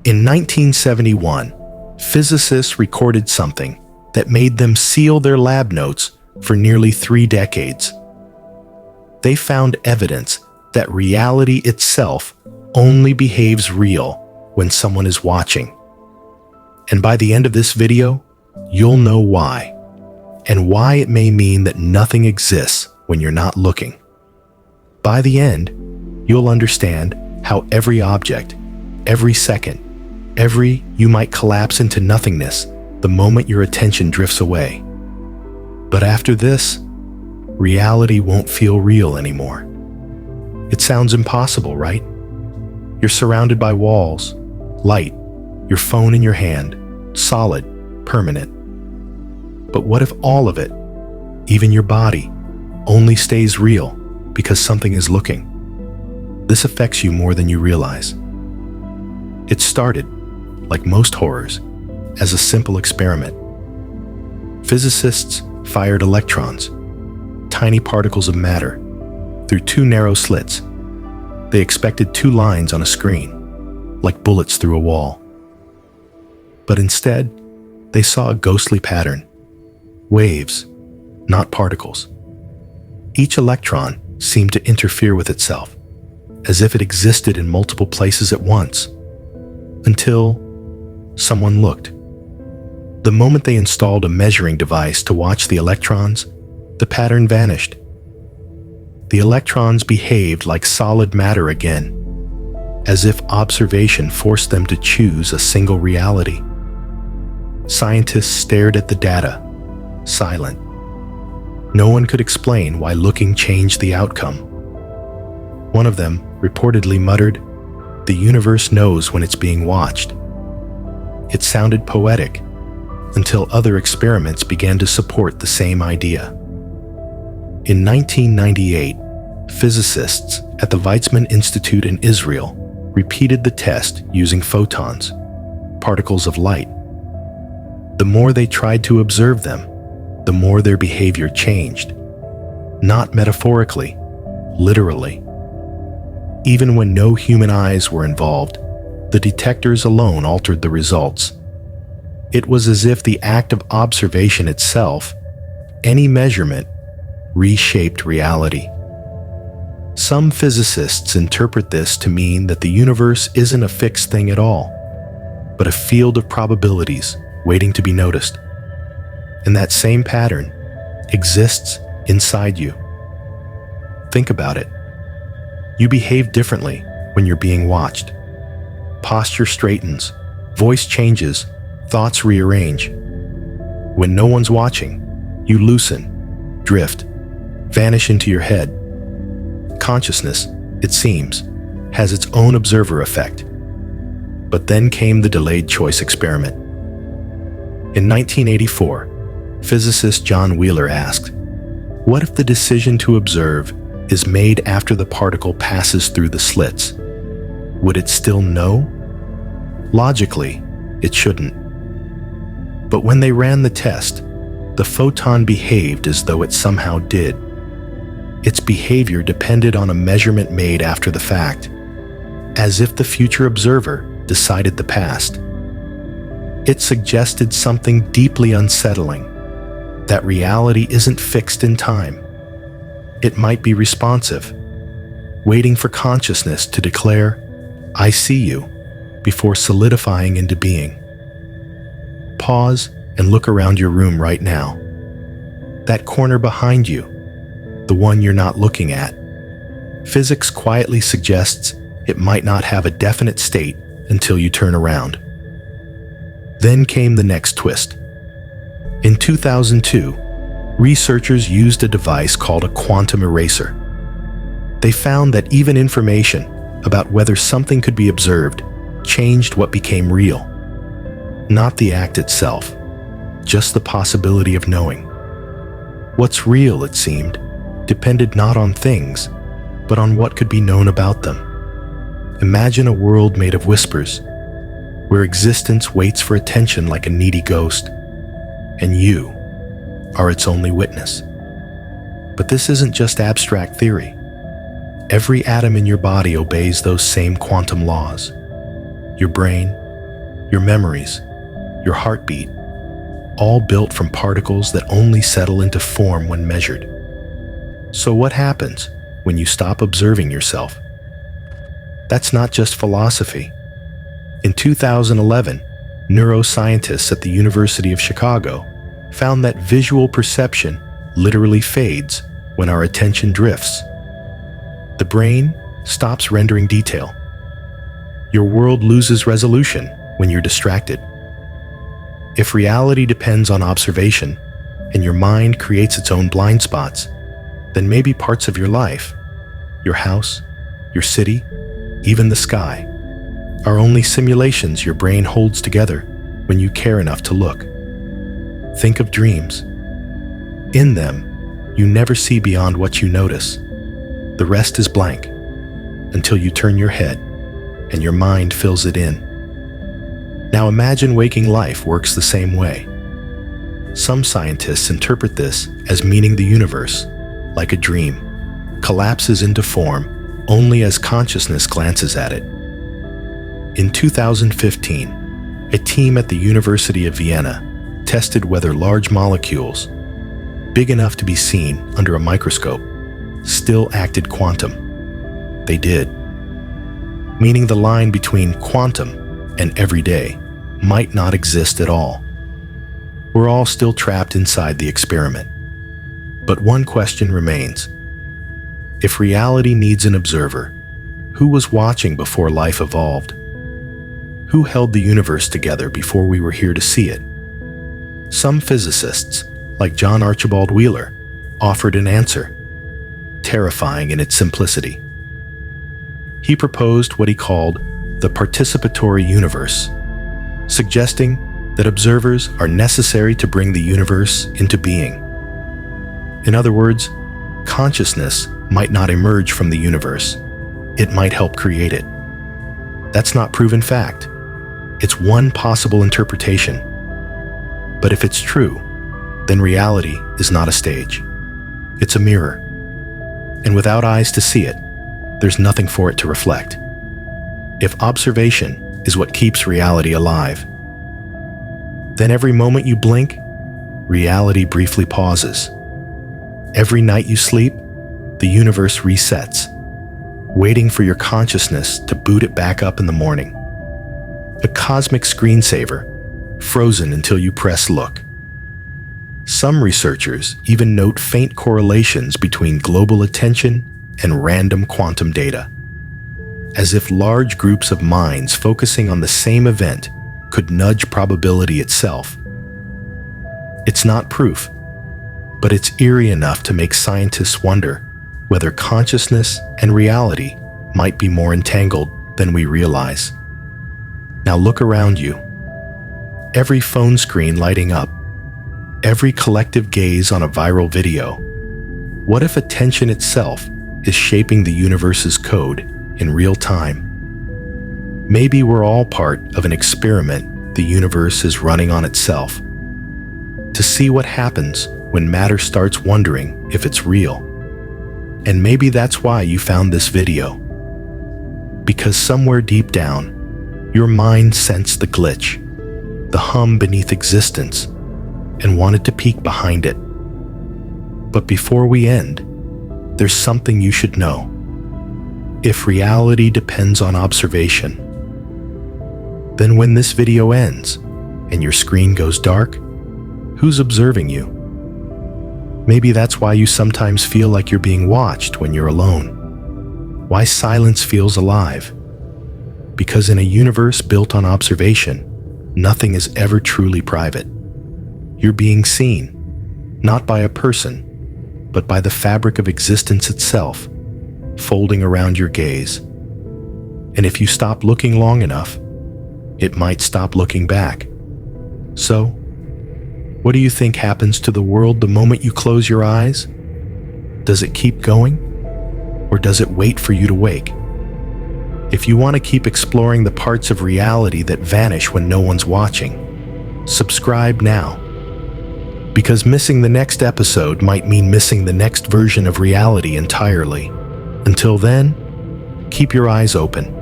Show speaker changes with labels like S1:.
S1: In 1971, physicists recorded something that made them seal their lab notes for nearly 3 decades. They found evidence that reality itself only behaves real when someone is watching. And by the end of this video, you'll know why, and why it may mean that nothing exists when you're not looking. By the end, you'll understand how every object, every second, you might collapse into nothingness the moment your attention drifts away. But after this, reality won't feel real anymore. It sounds impossible, right? You're surrounded by walls, light, your phone in your hand, solid, permanent. But what if all of it, even your body, only stays real because something is looking? This affects you more than you realize. It started, like most horrors, as a simple experiment. Physicists fired electrons, tiny particles of matter, through 2 narrow slits. They expected 2 lines on a screen, like bullets through a wall. But instead, they saw a ghostly pattern. Waves, not particles. Each electron seemed to interfere with itself, as if it existed in multiple places at once, until someone looked. The moment they installed a measuring device to watch the electrons, the pattern vanished. The electrons behaved like solid matter again, as if observation forced them to choose a single reality. Scientists stared at the data, silent. No one could explain why looking changed the outcome. One of them reportedly muttered, "The universe knows when it's being watched." It sounded poetic, until other experiments began to support the same idea. In 1998, physicists at the Weizmann Institute in Israel repeated the test using photons, particles of light. The more they tried to observe them, the more their behavior changed. Not metaphorically, literally. Even when no human eyes were involved, the detectors alone altered the results. It was as if the act of observation itself, any measurement, reshaped reality. Some physicists interpret this to mean that the universe isn't a fixed thing at all, but a field of probabilities waiting to be noticed. And that same pattern exists inside you. Think about it. You behave differently when you're being watched. Posture straightens, voice changes, thoughts rearrange. When no one's watching, you loosen, drift, vanish into your head. Consciousness, it seems, has its own observer effect. But then came the delayed choice experiment. In 1984, physicist John Wheeler asked, "What if the decision to observe is made after the particle passes through the slits? Would it still know?" Logically, it shouldn't. But when they ran the test, the photon behaved as though it somehow did. Its behavior depended on a measurement made after the fact, as if the future observer decided the past. It suggested something deeply unsettling, that reality isn't fixed in time. It might be responsive, waiting for consciousness to declare, "I see you," before solidifying into being. Pause and look around your room right now. That corner behind you, the one you're not looking at. Physics quietly suggests it might not have a definite state until you turn around. Then came the next twist. In 2002, researchers used a device called a quantum eraser. They found that even information about whether something could be observed changed what became real. Not the act itself, just the possibility of knowing. What's real, it seemed, depended not on things, but on what could be known about them. Imagine a world made of whispers, where existence waits for attention like a needy ghost, and you are its only witness. But this isn't just abstract theory. Every atom in your body obeys those same quantum laws. Your brain, your memories, your heartbeat, all built from particles that only settle into form when measured. So what happens when you stop observing yourself? That's not just philosophy. In 2011, neuroscientists at the University of Chicago found that visual perception literally fades when our attention drifts. The brain stops rendering detail. Your world loses resolution when you're distracted. If reality depends on observation and your mind creates its own blind spots, then maybe parts of your life, your house, your city, even the sky, are only simulations your brain holds together when you care enough to look. Think of dreams. In them, you never see beyond what you notice. The rest is blank until you turn your head and your mind fills it in. Now imagine waking life works the same way. Some scientists interpret this as meaning the universe, like a dream, collapses into form only as consciousness glances at it. In 2015, a team at the University of Vienna tested whether large molecules, big enough to be seen under a microscope, still acted quantum. They did. Meaning the line between quantum and everyday might not exist at all. We're all still trapped inside the experiment. But one question remains. If reality needs an observer, who was watching before life evolved? Who held the universe together before we were here to see it? Some physicists, like John Archibald Wheeler, offered an answer, terrifying in its simplicity. He proposed what he called the participatory universe, suggesting that observers are necessary to bring the universe into being. In other words, consciousness might not emerge from the universe. It might help create it. That's not proven fact. It's one possible interpretation. But if it's true, then reality is not a stage. It's a mirror. And without eyes to see it, there's nothing for it to reflect. If observation is what keeps reality alive, then every moment you blink, reality briefly pauses. Every night you sleep, the universe resets, waiting for your consciousness to boot it back up in the morning. A cosmic screensaver, frozen until you press look. Some researchers even note faint correlations between global attention and random quantum data, as if large groups of minds focusing on the same event could nudge probability itself. It's not proof, but it's eerie enough to make scientists wonder whether consciousness and reality might be more entangled than we realize. Now look around you. Every phone screen lighting up, every collective gaze on a viral video. What if attention itself is shaping the universe's code in real time? Maybe we're all part of an experiment the universe is running on itself, to see what happens when matter starts wondering if it's real. And maybe that's why you found this video. Because somewhere deep down, your mind sensed the glitch, the hum beneath existence, and wanted to peek behind it. But before we end, there's something you should know. If reality depends on observation, then when this video ends and your screen goes dark, who's observing you? Maybe that's why you sometimes feel like you're being watched when you're alone. Why silence feels alive. Because in a universe built on observation, nothing is ever truly private. You're being seen, not by a person, but by the fabric of existence itself, folding around your gaze. And if you stop looking long enough, it might stop looking back. So, what do you think happens to the world the moment you close your eyes? Does it keep going? Or does it wait for you to wake? If you want to keep exploring the parts of reality that vanish when no one's watching, subscribe now. Because missing the next episode might mean missing the next version of reality entirely. Until then, keep your eyes open